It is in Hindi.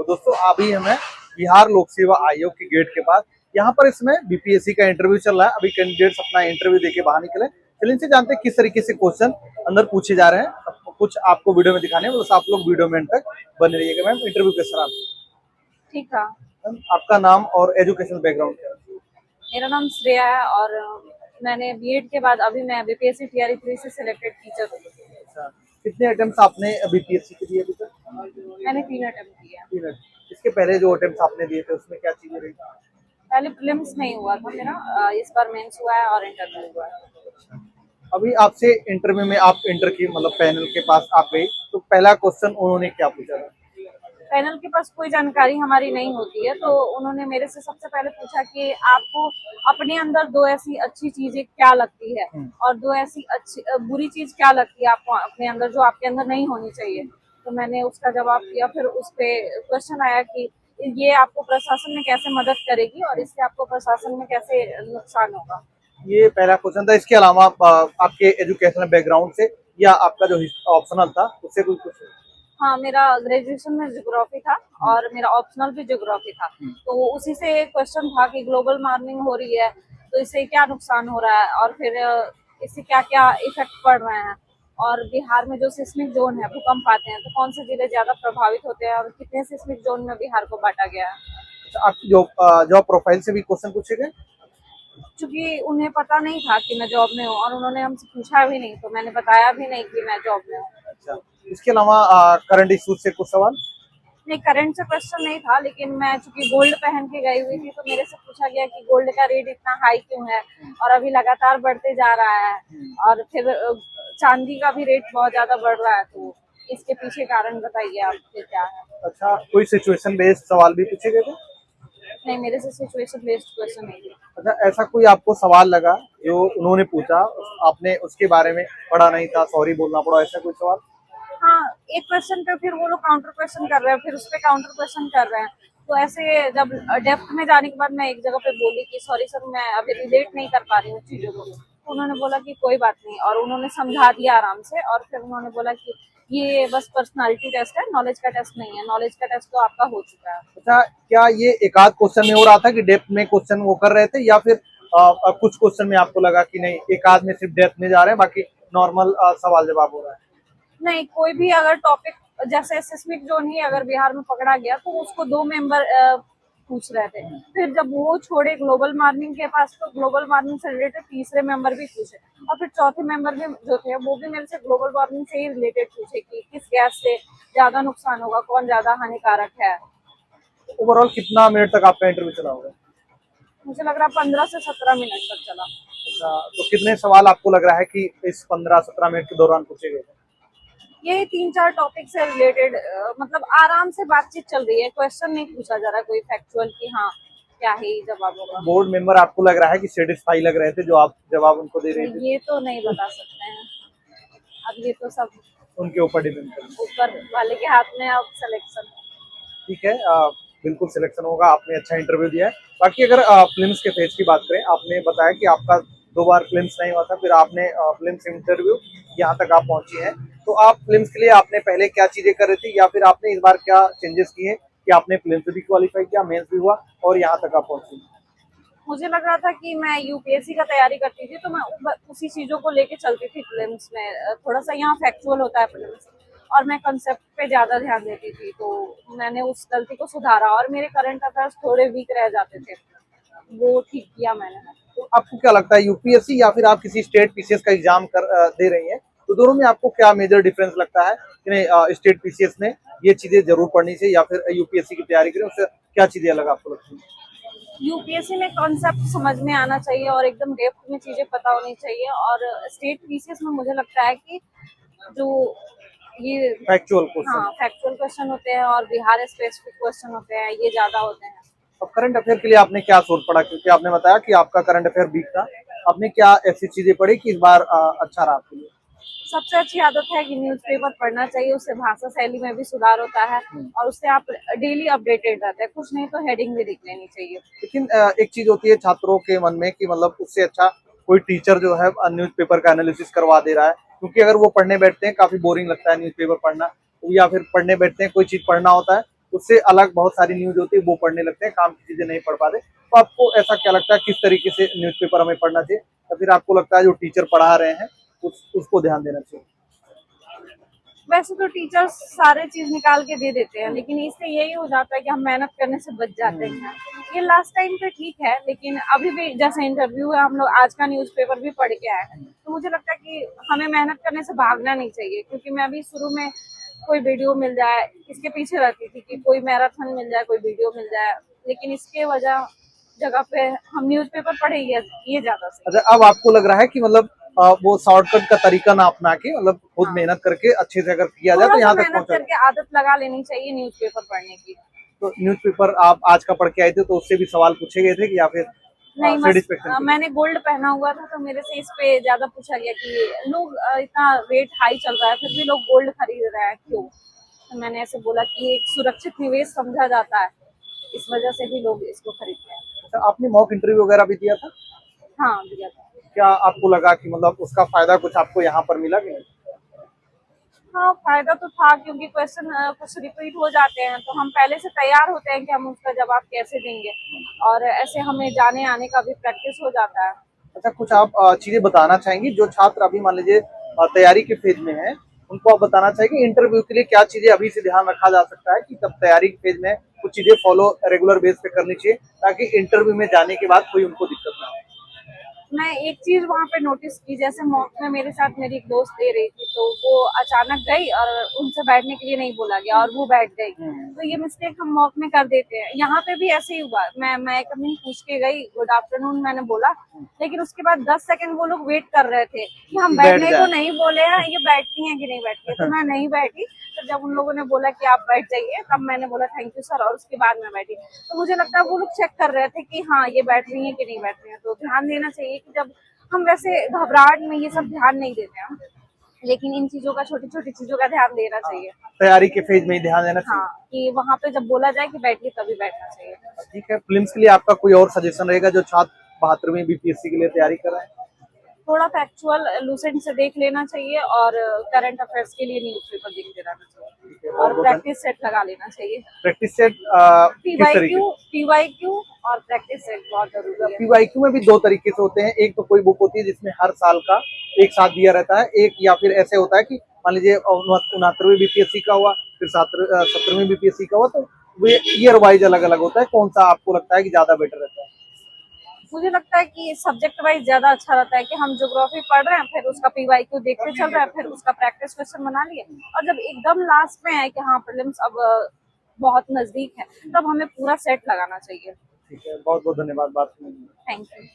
दोस्तों अभी हमें बिहार लोक सेवा आयोग के गेट के पास, यहाँ पर इसमें बीपीएससी का इंटरव्यू चल रहा है। अभी कैंडिडेट्स अपना इंटरव्यू देके बाहर निकले। चलिए इनसे जानते हैं किस तरीके से क्वेश्चन अंदर पूछे जा रहे हैं। कुछ आपको वीडियो में दिखाने हैं, बस आप लोग वीडियो में तक बने रहिएगा। मैम इंटरव्यू कैसा रहा? ठीक था। आपका नाम और एजुकेशन बैकग्राउंड क्या है? मेरा नाम श्रेया है और मैंने बीएड के बाद अभी मैं बीपीएससी टीआरई 3 से सिलेक्टेड टीचर हूँ। अच्छा, कितने अटेम्प्ट आपने बीपीएससी के दिए अभी तक? मैंने 3 अटेम्प्ट किया। 3 अटेम्प्ट। इसके पहले जो अटेम्प्ट आपने दिए थे उसमें क्या चीजें रही? पहले प्रीलिम्स नहीं हुआ था मेरा, इस बार मेंस हुआ है और इंटरव्यू हुआ है। अभी आपसे इंटरव्यू में आप इंटर की मतलब पैनल के पास आप गई, तो पहला क्वेश्चन उन्होंने क्या पूछा था? पैनल के पास कोई जानकारी हमारी नहीं होती है, तो उन्होंने मेरे से सबसे पहले पूछा कि आपको अपने अंदर 2 ऐसी अच्छी चीजें क्या लगती है और 2 ऐसी अच्छी बुरी चीज क्या लगती है आपको अपने अंदर जो आपके अंदर नहीं होनी चाहिए। तो मैंने उसका जवाब दिया। फिर उस पे क्वेश्चन आया कि ये आपको प्रशासन में कैसे मदद करेगी और इससे आपको प्रशासन में कैसे नुकसान होगा। ये पहला क्वेश्चन था। इसके अलावा आपके एजुकेशनल बैकग्राउंड से या आपका जो ऑप्शनल था उससे कोई कुछ? हाँ, मेरा ग्रेजुएशन में ज्योग्राफी था और मेरा ऑप्शनल भी ज्योग्राफी था। तो उसी से क्वेश्चन था कि ग्लोबल वार्मिंग हो रही है तो इससे क्या नुकसान हो रहा है और फिर इससे क्या क्या इफेक्ट पड़ रहे हैं, और बिहार में जो सिस्मिक जोन है, भूकंप आते हैं, तो कौन से जिले ज्यादा प्रभावित होते हैं और कितने सिस्मिक जोन में बिहार को बांटा गया है। आपकी जॉब प्रोफाइल से भी क्वेश्चन पूछे गए? क्योंकि उन्हें पता नहीं था कि मैं जॉब में हूँ और उन्होंने हमसे पूछा भी नहीं, तो मैंने बताया भी नहीं कि मैं जॉब में हूँ। अच्छा, इसके अलावा करंट इश्यूज से कुछ सवाल? नहीं, करंट से क्वेश्चन नहीं था, लेकिन मैं चूंकि गोल्ड पहन के गई हुई थी तो मेरे से पूछा गया कि गोल्ड का रेट इतना हाई क्यों है और अभी लगातार बढ़ते जा रहा है, और फिर चांदी का भी रेट बहुत ज्यादा बढ़ रहा है, तो इसके पीछे कारण बताइए आप फिर क्या है। अच्छा, कोई सिचुएशन बेस्ड सवाल भी पूछे गए थे? नहीं, मेरे से सिचुएशन बेस्ड क्वेश्चन नहीं था। अच्छा, ऐसा कोई आपको सवाल लगा जो उन्होंने पूछा, आपने उसके बारे में पढ़ा नहीं था, सॉरी बोलना पड़ा, ऐसा कोई सवाल? हाँ, एक क्वेश्चन पे फिर वो लोग काउंटर क्वेश्चन कर रहे हैं, फिर उस पे काउंटर क्वेश्चन कर रहे हैं, तो ऐसे जब डेप्थ में जाने के बाद मैं एक जगह पे बोली कि सॉरी सर, मैं अभी रिलेट नहीं कर पा रही हूँ चीजों को, तो उन्होंने बोला कि कोई बात नहीं, और उन्होंने समझा दिया आराम से, और फिर उन्होंने बोला कि ये बस पर्सनालिटी टेस्ट है, नॉलेज का टेस्ट नहीं है, नॉलेज का टेस्ट तो आपका हो चुका है। अच्छा, क्या ये एक आध क्वेश्चन में हो रहा था कि डेप्थ में क्वेश्चन वो कर रहे थे, या फिर कुछ क्वेश्चन में आपको लगा कि नहीं एक आध में सिर्फ डेप्थ में जा रहे हैं, बाकी नॉर्मल सवाल जवाब हो रहा है? नहीं, कोई भी अगर टॉपिक जैसे सिस्मिक जोन ही अगर बिहार में पकड़ा गया तो उसको 2 मेंबर पूछ रहे थे, फिर जब वो छोड़े ग्लोबल वार्मिंग के पास तो ग्लोबल वार्मिंग से रिलेटेड तीसरे मेंबर भी पूछे, और फिर चौथे मेंबर भी जो थे वो भी मेरे से ग्लोबल वार्मिंग से ही रिलेटेड पूछे कि किस गैस से ज्यादा नुकसान होगा, कौन ज्यादा हानिकारक है। ओवरऑल कितना मिनट तक आपका इंटरव्यू चला होगा? मुझे लग रहा है 15 से 17 मिनट तक चला। अच्छा, तो कितने सवाल आपको लग रहा है कि इस 15-17 मिनट के दौरान पूछे गए? ये 3-4 टॉपिक से रिलेटेड, मतलब आराम से बातचीत चल रही है, क्वेश्चन नहीं पूछा जा रहा कोई फैक्चुअल कि हाँ क्या ही जवाब होगा। बोर्ड मेंबर आपको लग रहा है कि सेटिस्फाई लग रहे थे जो आप जवाब उनको दे रहे थे? ये तो नहीं बता सकते हैं, अब ये तो सब उनके ऊपर डिपेंड करता है। ऊपर वाले के हाथ में, अब सिलेक्शन। ठीक है, बिल्कुल सिलेक्शन होगा, आपने अच्छा इंटरव्यू दिया है। बाकी अगर फिल्म्स के फेज की बात करें, आपने बताया कि आपका 2 बार फिल्म्स नहीं हुआ था, फिर आपने फिल्म्स इंटरव्यू यहाँ तक आप पहुंची हैं, तो आप फिल्म्स के लिए आपने पहले क्या चीजें कर रही थी, या फिर आपने इस बार क्या चेंजेस किए कि आपने फिल्म्स भी क्वालिफाई किया, मेंस भी हुआ और यहाँ तक आप पहुंची? मुझे लग रहा था कि मैं यूपीएससी का तैयारी करती थी तो मैं उसी चीजों को लेके चलती थी फिल्म्स में, थोड़ा सा यहाँ फैक्चुअल होता है फिल्म्स, और मैं कंसेप्ट पे ज्यादा ध्यान देती थी, तो मैंने उस गलती को सुधारा, और मेरे करंट अफेयर्स थोड़े वीक रह जाते थे, वो ठीक किया मैंने। तो आपको क्या लगता है, यूपीएससी या फिर आप किसी स्टेट पीसीएस का एग्जाम दे रही हैं, तो दोनों में आपको क्या मेजर डिफरेंस लगता है कि नहीं स्टेट पीसीएस में ये चीजें जरूर पढ़नी चाहिए, या फिर यूपीएससी की तैयारी करें उससे क्या चीजें अलग आपको लगती है? यूपीएससी में कॉन्सेप्ट समझ में आना चाहिए और एकदम डेप्थ में चीजें पता होनी चाहिए, और स्टेट पीसीएस में मुझे लगता है कि जो ये फैक्चुअल क्वेश्चन, हाँ फैक्चुअल क्वेश्चन होते हैं और बिहार स्पेसिफिक क्वेश्चन होते हैं, ये ज्यादा होते हैं। अब करंट अफेयर के लिए आपने क्या सोच पड़ा, क्योंकि आपने बताया कि आपका करंट अफेयर वीक था, आपने क्या ऐसी चीजें पढ़ी कि इस बार अच्छा रहा आपके लिए? सबसे अच्छी आदत है कि न्यूज़पेपर पढ़ना चाहिए, उससे भाषा शैली में भी सुधार होता है और उससे आप डेली अपडेटेड रहते हैं, कुछ नहीं तो हेडिंग भी लिख लेनी चाहिए। लेकिन एक चीज होती है छात्रों के मन में कि मतलब उससे अच्छा कोई टीचर जो है न्यूज़पेपर का एनालिसिस करवा दे रहा है, क्योंकि अगर वो पढ़ने बैठते हैं काफी बोरिंग लगता है न्यूज़पेपर पढ़ना, या फिर पढ़ने बैठते हैं कोई चीज पढ़ना होता है उससे अलग बहुत सारी न्यूज होती है वो पढ़ने लगते हैं, काम की चीजें नहीं पढ़ पाते। तो आपको ऐसा क्या लगता है किस तरीके से न्यूज़पेपर हमें पढ़ना चाहिए, या फिर आपको लगता है जो टीचर पढ़ा रहे हैं उसको ध्यान देना चाहिए? वैसे तो टीचर्स सारे चीज निकाल के दे देते हैं, लेकिन इससे यही हो जाता है कि हम मेहनत करने से बच जाते हैं। ये लास्ट टाइम पे ठीक है, लेकिन अभी भी जैसे इंटरव्यू है, हम लोग आज का न्यूज़पेपर भी पढ़ के आए हैं, तो मुझे लगता है कि हमें मेहनत करने से भागना नहीं चाहिए। क्योंकि मैं अभी शुरू में कोई वीडियो मिल जाए, इसके पीछे रहती थी कि कोई मैराथन मिल जाए, कोई वीडियो मिल जाए, लेकिन इसके जगह पे हम न्यूज़पेपर पढ़े ये ज्यादा सही। अच्छा, अब आपको लग रहा है कि मतलब वो शॉर्टकट का तरीका ना अपना के मतलब खुद मेहनत करके अच्छे से अगर किया जाए तो थोड़ा सा यहाँ तक मेहनत पहुंचा। करके आदत लगा लेनी चाहिए न्यूज़पेपर पढ़ने की। तो न्यूज़पेपर आप आज का पढ़ के आए थे तो उससे भी सवाल पूछे गए थे कि या फिर नहीं, सेटिस्फेक्शन? मैंने गोल्ड पहना हुआ था, तो मेरे से इस पे ज्यादा पूछा गया कि लोग इतना रेट हाई चल रहा है फिर भी लोग गोल्ड खरीद रहे हैं, क्यों? तो मैंने ऐसे बोला कि एक सुरक्षित निवेश समझा जाता है, इस वजह से भी लोग इसको खरीदते हैं। अच्छा, आपने मॉक इंटरव्यू वगैरह भी दिया था? हाँ, दिया था। क्या आपको लगा कि मतलब उसका फायदा कुछ आपको यहाँ पर मिला कि नहीं? हाँ, फायदा तो था, क्योंकि क्वेश्चन कुछ रिपीट हो जाते हैं, तो हम पहले से तैयार होते हैं कि हम उसका जवाब कैसे देंगे, और ऐसे हमें जाने आने का भी प्रैक्टिस हो जाता है। अच्छा, कुछ आप चीजें बताना चाहेंगे जो छात्र अभी मान लीजिए तैयारी के फेज में है, उनको आप बताना चाहेंगे इंटरव्यू के लिए क्या चीजें अभी से ध्यान रखा जा सकता है कि तब तैयारी के फेज में कुछ चीजें फॉलो रेगुलर बेस पे करनी चाहिए ताकि इंटरव्यू में जाने के बाद कोई उनको दिक्कत ना हो? मैं एक चीज वहाँ पे नोटिस की, जैसे मॉक में मेरे साथ मेरी एक दोस्त दे रही थी, तो वो अचानक गई और उनसे बैठने के लिए नहीं बोला गया और वो बैठ गई। तो ये मिस्टेक हम मॉक में कर देते हैं। यहाँ पे भी ऐसे ही हुआ। मैं कभी पूछ के गई, गुड आफ्टरनून मैंने बोला, लेकिन उसके बाद 10 सेकंड वो लोग वेट कर रहे थे कि हम बैठ बैठने जाए। को नहीं बोले हैं, ये बैठती हैं कि नहीं बैठती है। तो मैं नहीं बैठी। तो जब उन लोगों ने बोला कि आप बैठ जाइए, तब मैंने बोला थैंक यू सर, और उसके बाद मैं बैठी। तो मुझे लगता है वो लोग चेक कर रहे थे कि हाँ ये बैठ रही है कि नहीं बैठ रही है। तो ध्यान देना चाहिए कि जब हम वैसे घबराहट में ये सब ध्यान नहीं देते हैं, लेकिन इन चीजों का, छोटी छोटी चीजों का ध्यान देना चाहिए। तैयारी के फेज में ही ध्यान देना हाँ, चाहिए। कि वहाँ पे जब बोला जाए कि बैठिए तभी बैठना चाहिए। ठीक है, फिल्म्स के लिए आपका कोई और सजेशन रहेगा जो छात्र 72वीं बीपीएससी के लिए तैयारी कर रहे हैं? थोड़ा फैक्चुअल लूसेंट से देख लेना चाहिए, और करंट अफेयर्स के लिए न्यूज़पेपर देखते रहना चाहिए, और प्रैक्टिस सेट लगा लेना चाहिए। प्रैक्टिस सेट किस तरीके? पीवाईक्यू और प्रैक्टिस सेट बहुत जरूरी है। पीवाईक्यू में भी दो तरीके से होते हैं, एक तो कोई बुक होती है जिसमें हर साल का एक साथ दिया रहता है, एक या फिर ऐसे होता है कि मान लीजिए 69वीं बीपीएससी का हुआ, फिर 70वीं बीपीएससी का हुआ, तो वो ईयर वाइज अलग अलग होता है। कौन सा आपको लगता है कि ज्यादा बेटर रहता है? मुझे लगता है कि सब्जेक्ट वाइज ज्यादा अच्छा रहता है कि हम ज्योग्राफी पढ़ रहे हैं, फिर उसका पीवाईक्यू देखते चल रहे हैं, फिर उसका प्रैक्टिस क्वेश्चन बना लिए, और जब एकदम लास्ट में है कि हाँ प्रीलिम्स अब बहुत नजदीक है, तब हमें पूरा सेट लगाना चाहिए। ठीक है, बहुत बहुत धन्यवाद बात करने के लिए। Thank you.